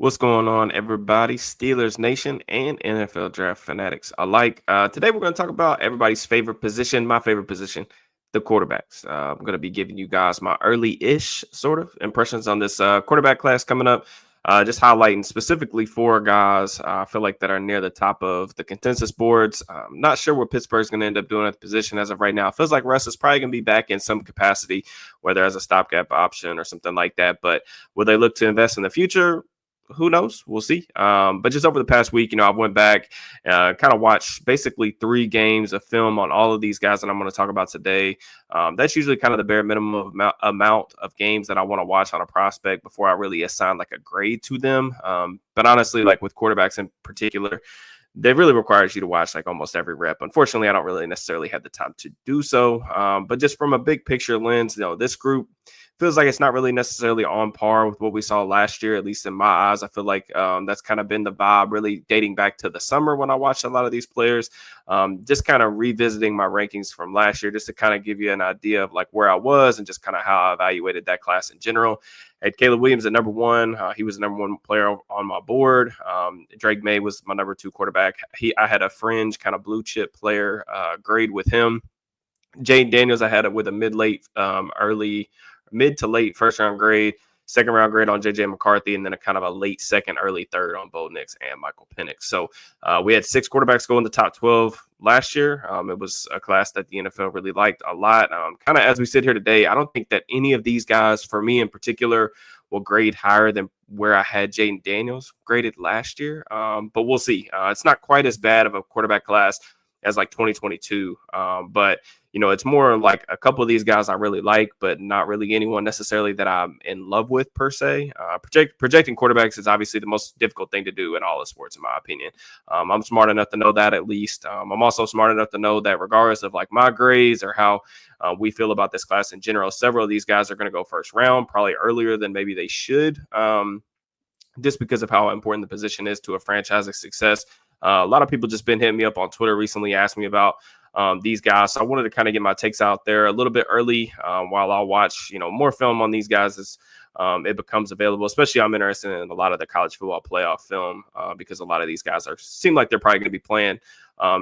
What's going on, everybody? Steelers Nation and NFL draft fanatics alike. Today, we're going to talk about everybody's favorite position, my favorite position, the quarterbacks. I'm going to be giving you guys my early-ish sort of impressions on this quarterback class coming up. Just highlighting specifically four guys I feel like that are near the top of the consensus boards. Not sure what Pittsburgh's going to end up doing at the position as of right now. It feels like Russ is probably going to be back in some capacity, whether as a stopgap option or something like that. But will they look to invest in the future? Who knows? We'll see. But just over the past week, I went back, kind of watched basically 3 games of film on all of these guys that I'm going to talk about today. That's usually kind of the bare minimum amount of games that I want to watch on a prospect before I really assign like a grade to them. But honestly, like with quarterbacks in particular, they really requires you to watch like almost every rep. Unfortunately, I don't really necessarily have the time to do so. But just from a big picture lens, this group feels like it's not really necessarily on par with what we saw last year, at least in my eyes. I feel like that's kind of been the vibe really dating back to the summer when I watched a lot of these players. Just kind of revisiting my rankings from last year just to kind of give you an idea of like where I was and just kind of how I evaluated that class in general. Had Caleb Williams at number 1. He was the number 1 player on my board. Drake May was my number 2 quarterback. I had a fringe kind of blue chip player grade with him. Jane Daniels, I had it with a mid to late first round grade, second round grade on JJ McCarthy, and then a kind of a late second, early third on Bo Nix and Michael Penix. So we had 6 quarterbacks go in the top 12 last year. It was a class that the NFL really liked a lot. Kind of as we sit here today, I don't think that any of these guys, for me in particular, will grade higher than where I had Jaden Daniels graded last year. But we'll see. It's not quite as bad of a quarterback class as like 2022. But it's more like a couple of these guys I really like, but not really anyone necessarily that I'm in love with per se. Projecting quarterbacks is obviously the most difficult thing to do in all of sports, in my opinion. I'm smart enough to know that at least. I'm also smart enough to know that regardless of like my grades or how we feel about this class in general, several of these guys are going to go first round, probably earlier than maybe they should. Just because of how important the position is to a franchise's success. A lot of people just been hitting me up on Twitter recently, asked me about these guys. So I wanted to kind of get my takes out there a little bit early while I'll watch, more film on these guys as it becomes available. Especially I'm interested in a lot of the college football playoff film because a lot of these guys seem like they're probably going to be playing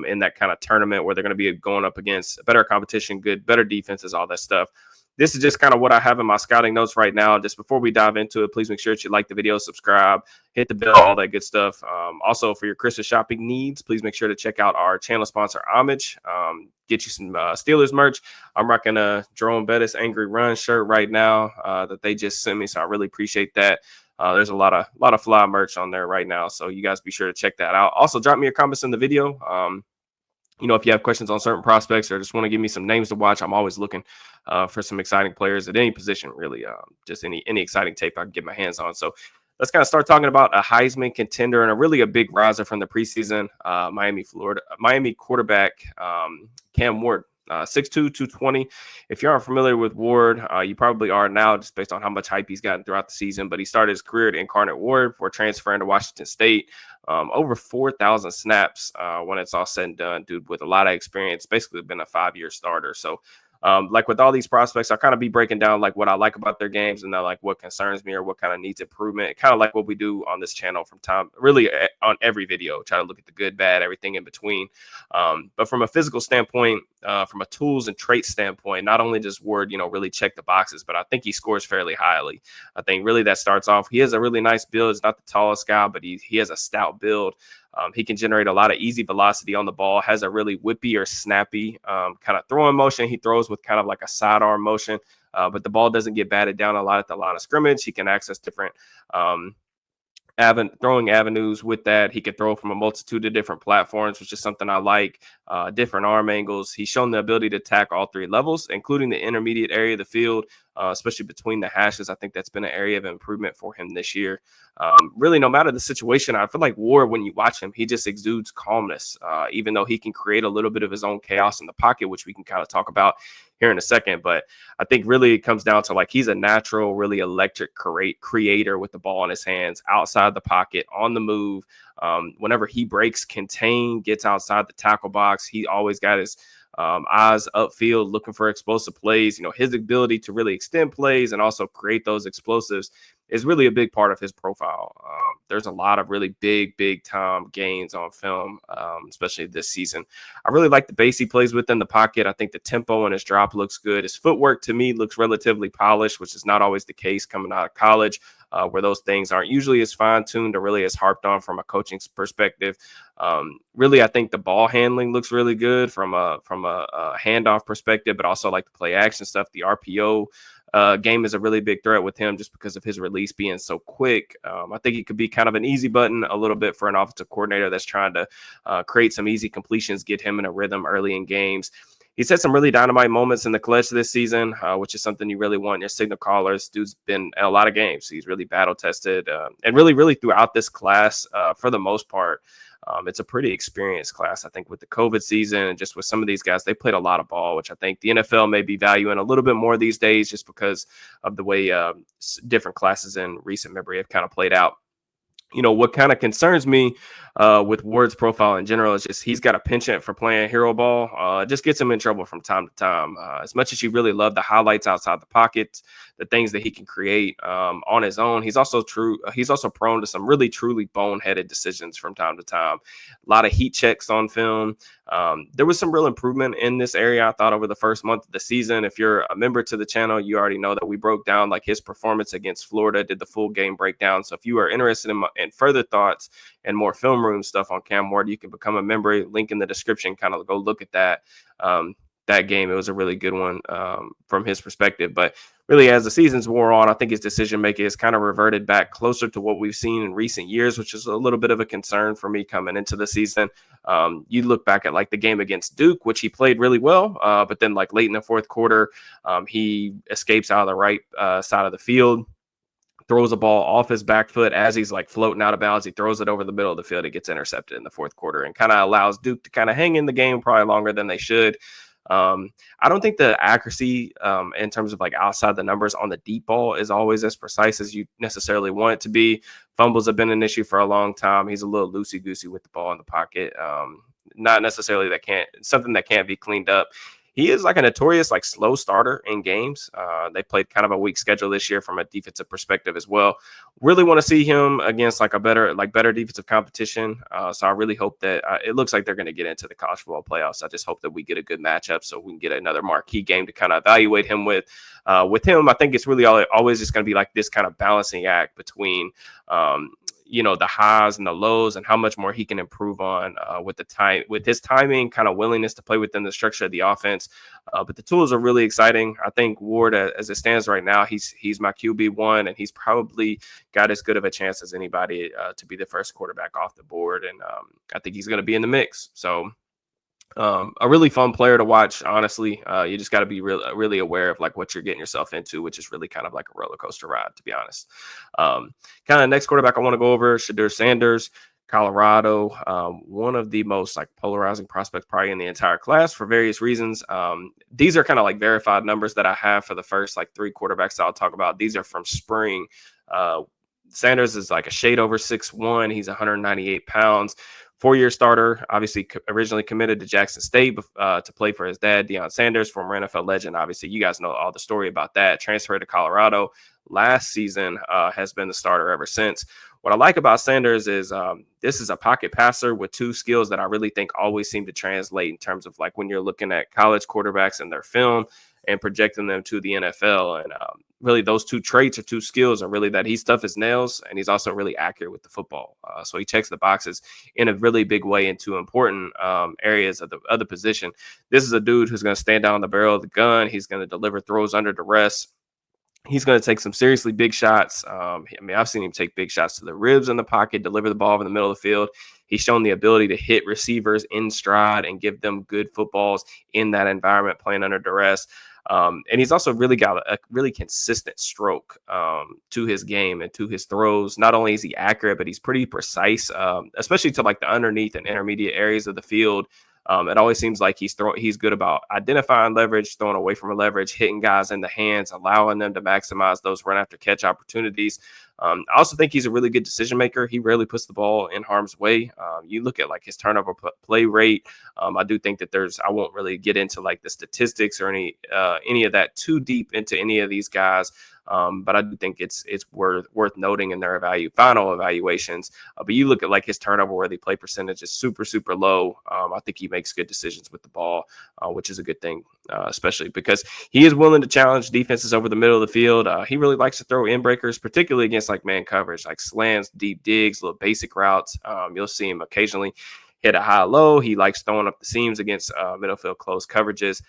in that kind of tournament where they're going to be going up against better competition, better defenses, all that stuff. This is just kind of what I have in my scouting notes right now. Just before we dive into it, please make sure that you like the video, subscribe, hit the bell, all that good stuff. Also, for your Christmas shopping needs, please make sure to check out our channel sponsor, Homage. Get you some Steelers merch. I'm rocking a Jerome Bettis Angry Run shirt right now that they just sent me, so I really appreciate that. There's a lot of fly merch on there right now, so you guys be sure to check that out. Also, drop me your comments in the video. If you have questions on certain prospects or just want to give me some names to watch, I'm always looking for some exciting players at any position, really. Just any exciting tape I can get my hands on. So let's kind of start talking about a Heisman contender and a big riser from the preseason, Miami quarterback Cam Ward. 6'2", 220. If you aren't familiar with Ward, you probably are now just based on how much hype he's gotten throughout the season. But he started his career at Incarnate Ward before transferring to Washington State. Over 4,000 snaps when it's all said and done. Dude with a lot of experience, basically been a 5-year starter. So like with all these prospects, I'll kind of be breaking down like what I like about their games and then like what concerns me or what kind of needs improvement. Kind of like what we do on this channel from time, really on every video, try to look at the good, bad, everything in between. But from a physical standpoint, from a tools and traits standpoint, not only does Ward, really check the boxes, but I think he scores fairly highly. I think really that starts off, he has a really nice build. He's not the tallest guy, but he has a stout build. He can generate a lot of easy velocity on the ball, has a really whippy or snappy kind of throwing motion. He throws with kind of like a sidearm motion, but the ball doesn't get batted down a lot at the line of scrimmage. He can access different throwing avenues with that. He can throw from a multitude of different platforms, which is something I like. Different arm angles. He's shown the ability to attack all 3 levels, including the intermediate area of the field, especially between the hashes. I think that's been an area of improvement for him this year. Really, no matter the situation, I feel like Ward, when you watch him, he just exudes calmness, even though he can create a little bit of his own chaos in the pocket, which we can kind of talk about here in a second. But I think really it comes down to like he's a natural, really electric creator with the ball in his hands, outside the pocket, on the move. Whenever he breaks contain, gets outside the tackle box, he always got his eyes upfield looking for explosive plays. His ability to really extend plays and also create those explosives is really a big part of his profile. There's a lot of really big time gains on film, especially this season. I really like the base he plays within the pocket. I think the tempo and his drop looks good. His footwork to me looks relatively polished, which is not always the case coming out of college, where those things aren't usually as fine-tuned or really as harped on from a coaching perspective. Really, I think the ball handling looks really good from a handoff perspective, but also like the play action stuff. The RPO game is a really big threat with him just because of his release being so quick. I think he could be kind of an easy button a little bit for an offensive coordinator that's trying to create some easy completions, get him in a rhythm early in games. He's had some really dynamite moments in the clutch this season, which is something you really want in your signal callers. Dude's been in a lot of games. He's really battle tested and really throughout this class for the most part. It's a pretty experienced class, I think, with the COVID season and just with some of these guys, they played a lot of ball, which I think the NFL may be valuing a little bit more these days just because of the way different classes in recent memory have kind of played out. What kind of concerns me with Ward's profile in general is just he's got a penchant for playing hero ball. It just gets him in trouble from time to time. As much as you really love the highlights outside the pocket, the things that he can create on his own, he's also prone to some really truly boneheaded decisions from time to time. A lot of heat checks on film. There was some real improvement in this area, I thought, over the first month of the season. If you're a member to the channel, you already know that we broke down like his performance against Florida, did the full game breakdown. So if you are interested in further thoughts and more film room stuff on Cam Ward, you can become a member. Link in the description. Kind of go look at that. That game, it was a really good one from his perspective. But really, as the seasons wore on, I think his decision making has kind of reverted back closer to what we've seen in recent years, which is a little bit of a concern for me coming into the season. You look back at like the game against Duke, which he played really well, but then like late in the fourth quarter, he escapes out of the right side of the field, throws a ball off his back foot as he's like floating out of bounds. He throws it over the middle of the field. It gets intercepted in the fourth quarter and kind of allows Duke to kind of hang in the game probably longer than they should. I don't think the accuracy in terms of like outside the numbers on the deep ball is always as precise as you necessarily want it to be. Fumbles have been an issue for a long time. He's a little loosey-goosey with the ball in the pocket. Not necessarily something that can't be cleaned up. He is like a notorious like slow starter in games. They played kind of a weak schedule this year from a defensive perspective as well. Really want to see him against like a better defensive competition. So I really hope that it looks like they're going to get into the college football playoffs. I just hope that we get a good matchup so we can get another marquee game to kind of evaluate him with. With him, I think it's really always just going to be like this kind of balancing act between the highs and the lows and how much more he can improve on with his timing, kind of willingness to play within the structure of the offense. But the tools are really exciting. I think Ward, as it stands right now, he's my QB1, and he's probably got as good of a chance as anybody to be the first quarterback off the board. And I think he's going to be in the mix. So a really fun player to watch, honestly. You just got to be really aware of like what you're getting yourself into, which is really kind of like a roller coaster ride, to be honest. Kind of next quarterback I want to go over, Shedeur Sanders, Colorado, one of the most like polarizing prospects probably in the entire class for various reasons. These are kind of like verified numbers that I have for the first like three quarterbacks I'll talk about. These are from spring. Sanders is like a shade over 6'1". He's 198 pounds. 4-year starter, obviously originally committed to Jackson State to play for his dad, Deion Sanders, former NFL legend. Obviously, you guys know all the story about that. Transferred to Colorado last season, has been the starter ever since. What I like about Sanders is this is a pocket passer with two skills that I really think always seem to translate in terms of like when you're looking at college quarterbacks and their film and projecting them to the NFL. And really those two traits or two skills are really that he's tough as nails and he's also really accurate with the football. So he checks the boxes in a really big way in two important areas of the other position. This is a dude who's going to stand down the barrel of the gun. He's going to deliver throws under duress. He's going to take some seriously big shots. I've seen him take big shots to the ribs in the pocket, deliver the ball in the middle of the field. He's shown the ability to hit receivers in stride and give them good footballs in that environment, playing under duress. And he's also really got a really consistent stroke to his game and to his throws. Not only is he accurate, but he's pretty precise, especially to like the underneath and intermediate areas of the field. It always seems like he's good about identifying leverage, throwing away from a leverage, hitting guys in the hands, allowing them to maximize those run after catch opportunities. I also think he's a really good decision maker. He rarely puts the ball in harm's way. You look at like his turnover play rate. I do think that I won't really get into like the statistics or any of that too deep into any of these guys. But I do think it's worth noting in their final evaluations. But you look at like his turnover worthy play percentage is super, super low. I think he makes good decisions with the ball, which is a good thing, especially because he is willing to challenge defenses over the middle of the field. He really likes to throw in breakers, particularly against like man coverage, like slants, deep digs, little basic routes. You'll see him occasionally hit a high low. He likes throwing up the seams against middle field close coverages.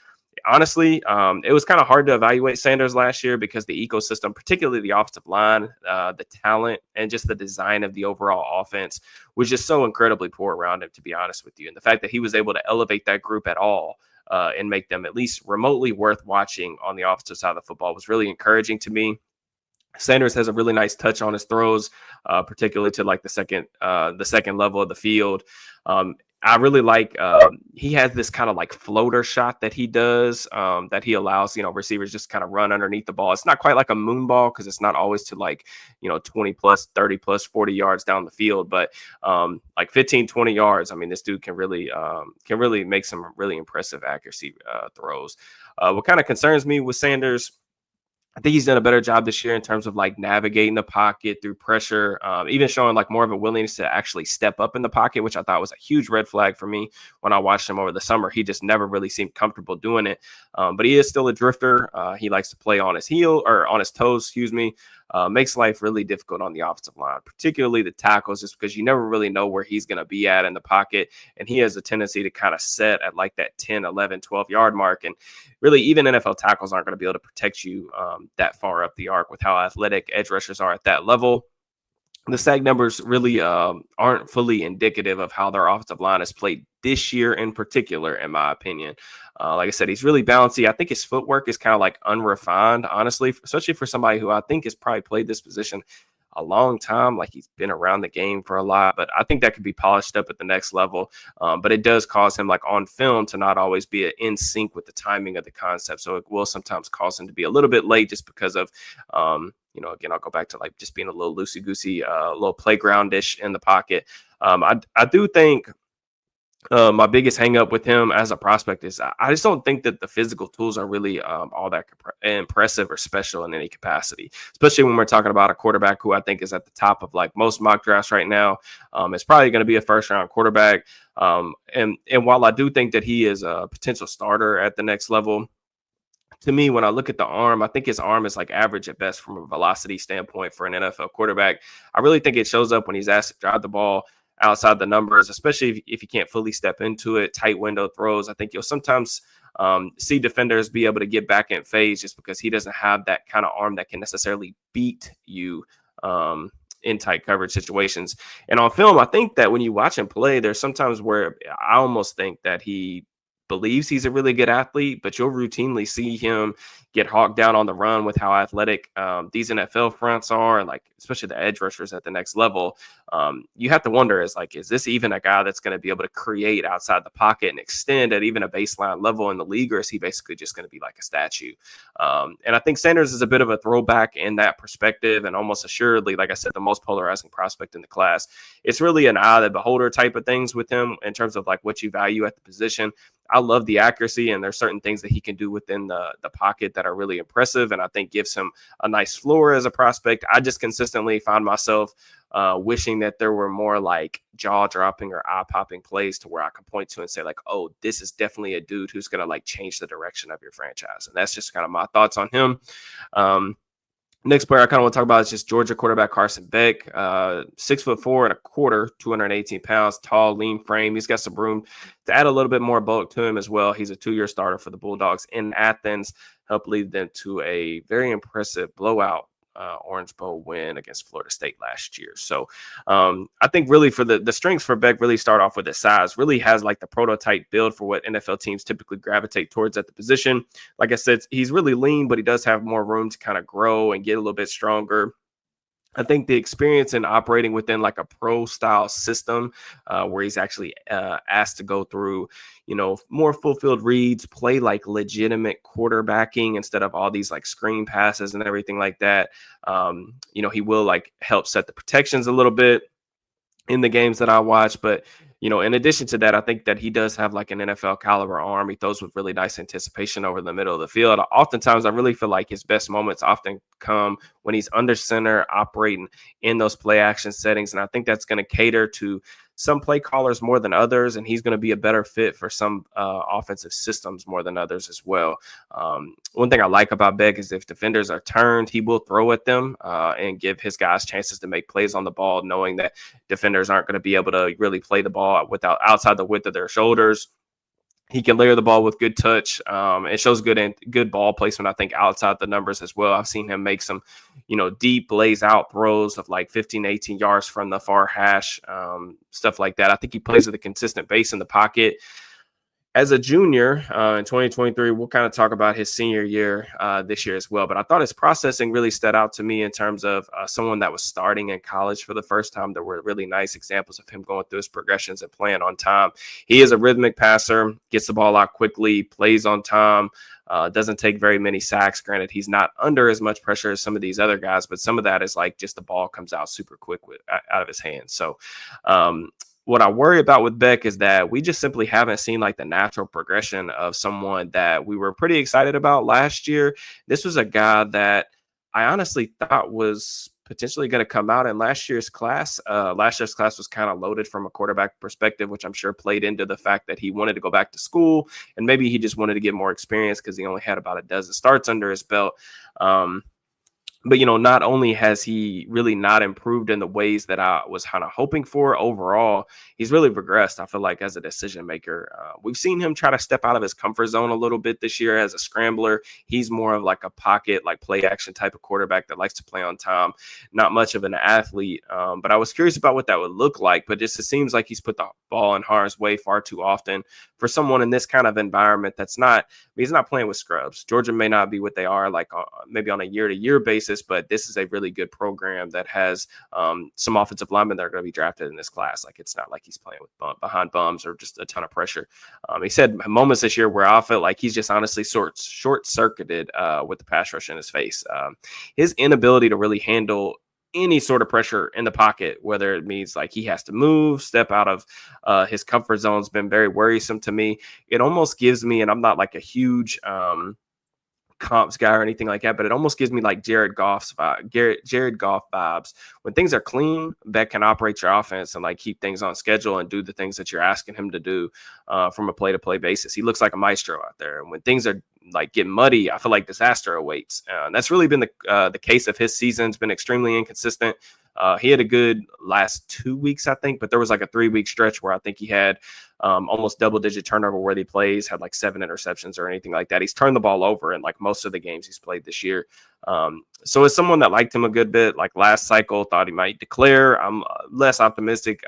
Honestly, it was kind of hard to evaluate Sanders last year because the ecosystem, particularly the offensive line, the talent, and just the design of the overall offense was just so incredibly poor around him, to be honest with you. And the fact that he was able to elevate that group at all and make them at least remotely worth watching on the offensive side of the football was really encouraging to me. Sanders has a really nice touch on his throws, particularly to like the second level of the field. I really like he has this kind of like floater shot that he does that he allows, receivers just kind of run underneath the ball. It's not quite like a moon ball because it's not always to like, 20 plus, 30 plus, 40 yards down the field, but like 15, 20 yards. I mean, this dude can really make some really impressive accuracy throws. What kind of concerns me with Sanders, I think he's done a better job this year in terms of like navigating the pocket through pressure, even showing like more of a willingness to actually step up in the pocket, which I thought was a huge red flag for me when I watched him over the summer. He just never really seemed comfortable doing it. But he is still a drifter. He likes to play on his toes, excuse me. Makes life really difficult on the offensive line, particularly the tackles, just because you never really know where he's going to be at in the pocket. And he has a tendency to kind of set at like that 10, 11, 12-yard mark. And really, even NFL tackles aren't going to be able to protect you that far up the arc with how athletic edge rushers are at that level. The SAG numbers really aren't fully indicative of how their offensive line has played this year in particular, in my opinion. Like I said, he's really bouncy. I think his footwork is kind of like unrefined, honestly, especially for somebody who I think has probably played this position a long time. Like he's been around the game for a lot, but I think that could be polished up at the next level. But it does cause him like on film to not always be in sync with the timing of the concept. So it will sometimes cause him to be a little bit late just because of, again, I'll go back to like just being a little loosey-goosey, a little playgroundish in the pocket. I do think my biggest hang up with him as a prospect is I just don't think that the physical tools are really all that impressive or special in any capacity, especially when we're talking about a quarterback who I think is at the top of like most mock drafts right now. It's probably going to be a first round quarterback. And while I do think that he is a potential starter at the next level, to me, when I look at the arm, I think his arm is like average at best from a velocity standpoint for an NFL quarterback. I really think it shows up when he's asked to drive the ball outside the numbers, especially if you can't fully step into it, tight window throws. I think you'll sometimes see defenders be able to get back in phase just because he doesn't have that kind of arm that can necessarily beat you in tight coverage situations. And on film, I think that when you watch him play, there's sometimes where I almost think that he believes he's a really good athlete, but you'll routinely see him get hawked down on the run with how athletic these NFL fronts are, and like especially the edge rushers at the next level. You have to wonder is this even a guy that's going to be able to create outside the pocket and extend at even a baseline level in the league, or is he basically just going to be like a statue? And I think Sanders is a bit of a throwback in that perspective, and almost assuredly, like I said, the most polarizing prospect in the class. It's really an eye of the beholder type of things with him in terms of like what you value at the position. I love the accuracy, and there's certain things that he can do within the pocket that are really impressive, and I think gives him a nice floor as a prospect. I just consistently find myself wishing that there were more like jaw-dropping or eye-popping plays to where I could point to and say like, oh, this is definitely a dude who's going to like change the direction of your franchise. And that's just kind of my thoughts on him. Next player I kind of want to talk about is just Georgia quarterback Carson Beck, 6'4.25", 218 pounds, tall, lean frame. He's got some room to add a little bit more bulk to him as well. He's a 2-year starter for the Bulldogs in Athens, helped lead them to a very impressive blowout Orange Bowl win against Florida State last year. So I think really for the strengths for Beck really start off with his size. Really has like the prototype build for what NFL teams typically gravitate towards at the position. Like I said, he's really lean, but he does have more room to kind of grow and get a little bit stronger. I think the experience in operating within like a pro style system, where he's actually asked to go through, more fulfilled reads, play like legitimate quarterbacking instead of all these like screen passes and everything like that. He will like help set the protections a little bit in the games that I watch. But in addition to that, I think that he does have like an NFL caliber arm. He throws with really nice anticipation over the middle of the field. Oftentimes, I really feel like his best moments often come when he's under center, operating in those play action settings, and I think that's going to cater to some play callers more than others, and he's going to be a better fit for some offensive systems more than others as well. One thing I like about Beck is if defenders are turned, he will throw at them and give his guys chances to make plays on the ball, knowing that defenders aren't going to be able to really play the ball without outside the width of their shoulders. He can layer the ball with good touch. It shows good ball placement, I think, outside the numbers as well. I've seen him make some, deep lays out throws of like 15, 18 yards from the far hash, stuff like that. I think he plays with a consistent base in the pocket. As a junior in 2023, we'll kind of talk about his senior year this year as well. But I thought his processing really stood out to me in terms of someone that was starting in college for the first time. There were really nice examples of him going through his progressions and playing on time. He is a rhythmic passer, gets the ball out quickly, plays on time, doesn't take very many sacks. Granted, he's not under as much pressure as some of these other guys, but some of that is like just the ball comes out super quick out of his hands. So, what I worry about with Beck is that we just simply haven't seen like the natural progression of someone that we were pretty excited about last year. This was a guy that I honestly thought was potentially going to come out in last year's class. Last year's class was kind of loaded from a quarterback perspective, which I'm sure played into the fact that he wanted to go back to school and maybe he just wanted to get more experience because he only had about a dozen starts under his belt. But, not only has he really not improved in the ways that I was kind of hoping for overall, he's really regressed, I feel like, as a decision maker. We've seen him try to step out of his comfort zone a little bit this year as a scrambler. He's more of like a pocket, like play action type of quarterback that likes to play on time, not much of an athlete. But I was curious about what that would look like. But it seems like he's put the ball in harm's way far too often for someone in this kind of environment he's not playing with scrubs. Georgia may not be what they are like maybe on a year-to-year basis, but this is a really good program that has some offensive linemen that are going to be drafted in this class. Like it's not like he's playing with behind bums or just a ton of pressure. He said moments this year where I felt like he's just honestly short-circuited with the pass rush in his face. His inability to really handle any sort of pressure in the pocket, whether it means like he has to move, step out of his comfort zone, has been very worrisome to me. It almost gives me, and I'm not like a huge comps guy or anything like that, but it almost gives me like Jared Goff vibes. When things are clean, Beck can operate your offense and like keep things on schedule and do the things that you're asking him to do from a play-to-play basis. He looks like a maestro out there. And when things are like get muddy, I feel like disaster awaits. And that's really been the case of his season. It's been extremely inconsistent. He had a good last 2 weeks, I think, but there was like a 3-week stretch where I think he had almost double-digit turnover worthy plays, had like 7 interceptions or anything like that. He's turned the ball over in like most of the games he's played this year. So as someone that liked him a good bit, like last cycle, thought he might declare, I'm less optimistic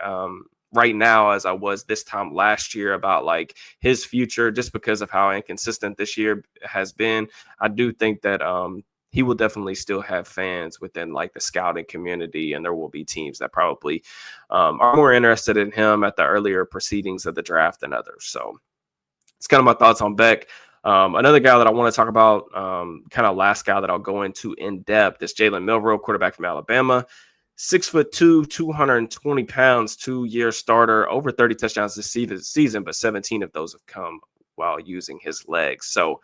right now as I was this time last year about like his future, just because of how inconsistent this year has been. I do think that he will definitely still have fans within like the scouting community, and there will be teams that probably are more interested in him at the earlier proceedings of the draft than others. So it's kind of my thoughts on Beck. Another guy that I want to talk about, kind of last guy that I'll go into in depth, is Jalen Milroe, quarterback from Alabama. 6'2", 220 pounds, 2-year starter, over 30 touchdowns this season, but 17 of those have come while using his legs. So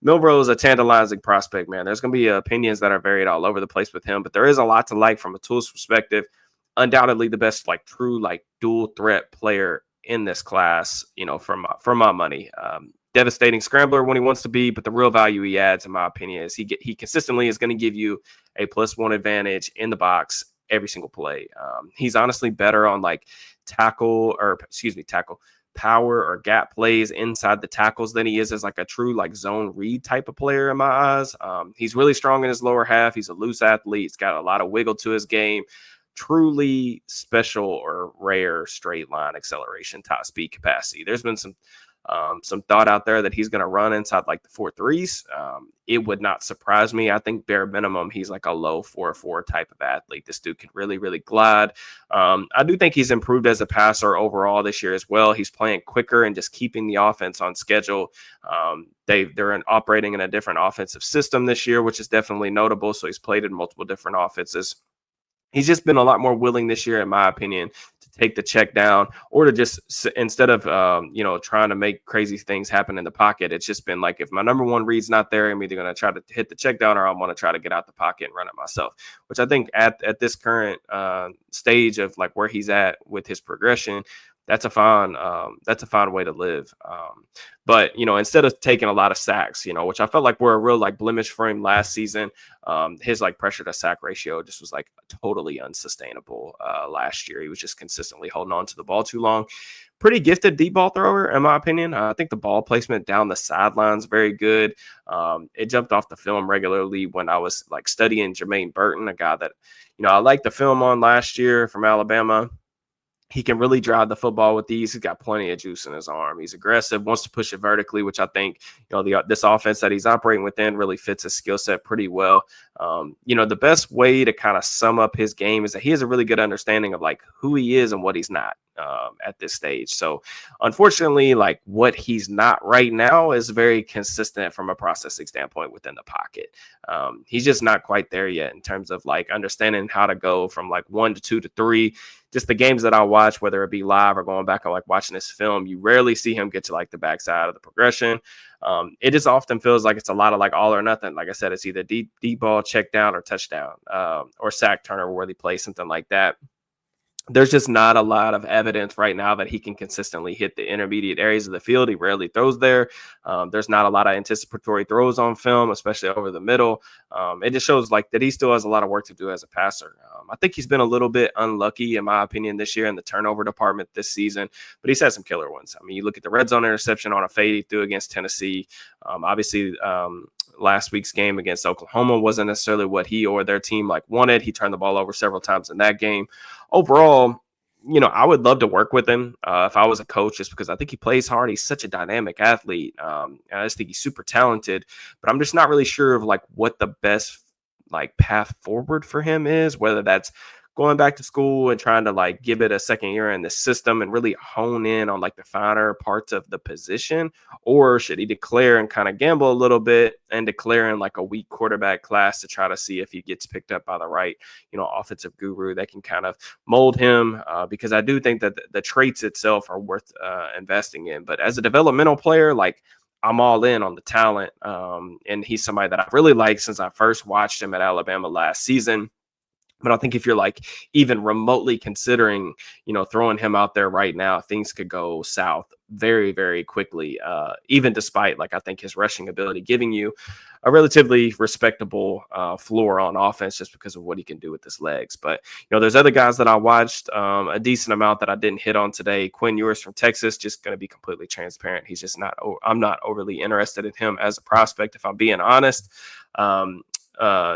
Milroe is a tantalizing prospect, man. There's going to be opinions that are varied all over the place with him, but there is a lot to like from a tools perspective. Undoubtedly the best, like true, like dual threat player in this class, from my money. Devastating scrambler when he wants to be, but the real value he adds, in my opinion, is he consistently is going to give you a +1 advantage in the box every single play. He's honestly better on like tackle power or gap plays inside the tackles than he is as like a true like zone read type of player in my eyes. He's really strong in his lower half. He's a loose athlete. He's got a lot of wiggle to his game. Truly special or rare straight line acceleration, top speed capacity. There's been some some thought out there that he's going to run inside like the 4.3s. It would not surprise me. I think bare minimum, he's like a low 4.4 type of athlete. This dude can really, really glide. I do think he's improved as a passer overall this year as well. He's playing quicker and just keeping the offense on schedule. They're operating in a different offensive system this year, which is definitely notable. So he's played in multiple different offenses. He's just been a lot more willing this year, in my opinion, to take the check down or to just instead of trying to make crazy things happen in the pocket. It's just been like, if my number one read's not there, I'm either going to try to hit the check down or I'm going to try to get out the pocket and run it myself. Which I think at this current stage of like where he's at with his progression, that's a fine way to live. But instead of taking a lot of sacks, which I felt like were a real like blemish for him last season, his like pressure to sack ratio just was like totally unsustainable last year. He was just consistently holding on to the ball too long. Pretty gifted deep ball thrower, in my opinion. I think the ball placement down the sidelines very good. It jumped off the film regularly when I was like studying Jermaine Burton, a guy that I liked the film on last year from Alabama. He can really drive the football with these. He's got plenty of juice in his arm. He's aggressive, wants to push it vertically, which I think, this offense that he's operating within really fits his skill set pretty well. The best way to kind of sum up his game is that he has a really good understanding of like who he is and what he's not at this stage. So unfortunately, like what he's not right now is very consistent from a processing standpoint within the pocket. He's just not quite there yet in terms of like understanding how to go from like 1 to 2 to 3. Just the games that I watch, whether it be live or going back and like watching this film, you rarely see him get to like the backside of the progression. It just often feels like it's a lot of like all or nothing. Like I said, it's either deep ball, check down, or touchdown, or sack, turnover, worthy play, something like that. There's just not a lot of evidence right now that he can consistently hit the intermediate areas of the field. He rarely throws there. There's not a lot of anticipatory throws on film, especially over the middle. It just shows like that he still has a lot of work to do as a passer. I think he's been a little bit unlucky, in my opinion, this year in the turnover department this season, but he's had some killer ones. I mean, you look at the red zone interception on a fade he threw against Tennessee. Obviously, last week's game against Oklahoma wasn't necessarily what he or their team like wanted. He turned the ball over several times in that game. Overall, I would love to work with him if I was a coach, just because I think he plays hard. He's such a dynamic athlete. I just think he's super talented, but I'm just not really sure of like what the best like path forward for him is, whether that's going back to school and trying to like give it a second year in the system and really hone in on like the finer parts of the position, or should he declare and kind of gamble a little bit and declare in like a weak quarterback class to try to see if he gets picked up by the right, offensive guru that can kind of mold him, because I do think that the traits itself are worth investing in. But as a developmental player, like I'm all in on the talent, and he's somebody that I've really liked since I first watched him at Alabama last season. But I think if you're like even remotely considering, throwing him out there right now, things could go south very, very quickly, even despite like I think his rushing ability giving you a relatively respectable floor on offense just because of what he can do with his legs. But, there's other guys that I watched a decent amount that I didn't hit on today. Quinn Ewers from Texas, just going to be completely transparent. He's just I'm not overly interested in him as a prospect, if I'm being honest.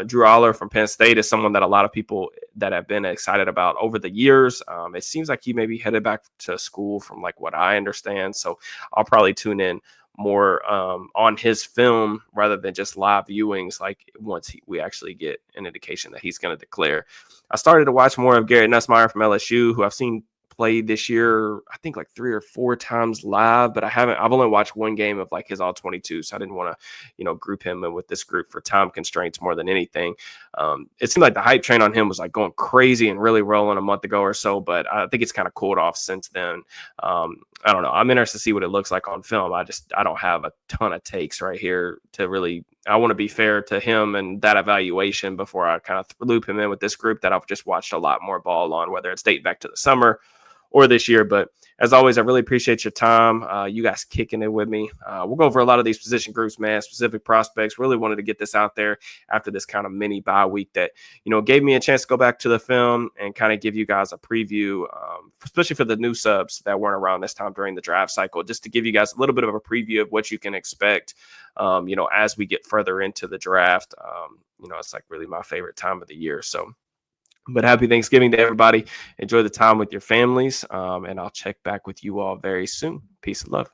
Drew Aller from Penn State is someone that a lot of people that have been excited about over the years. It seems like he may be headed back to school from like what I understand. So I'll probably tune in more on his film rather than just live viewings, like once we actually get an indication that he's going to declare. I started to watch more of Garrett Nussmeier from LSU, who I've seen played this year, I think like 3 or 4 times live, but I've only watched one game of like his all 22. So I didn't want to, group him in with this group for time constraints more than anything. It seemed like the hype train on him was like going crazy and really rolling a month ago or so, but I think it's kind of cooled off since then. I don't know. I'm interested to see what it looks like on film. I don't have a ton of takes right here to really, I want to be fair to him and that evaluation before I kind of loop him in with this group that I've just watched a lot more ball on, whether it's dating back to the summer or this year. But as always, I really appreciate your time. You guys kicking it with me. We'll go over a lot of these position groups, man, specific prospects. Really wanted to get this out there after this kind of mini bye week that, gave me a chance to go back to the film and kind of give you guys a preview, especially for the new subs that weren't around this time during the draft cycle, just to give you guys a little bit of a preview of what you can expect, as we get further into the draft. It's like really my favorite time of the year. But happy Thanksgiving to everybody. Enjoy the time with your families. And I'll check back with you all very soon. Peace and love.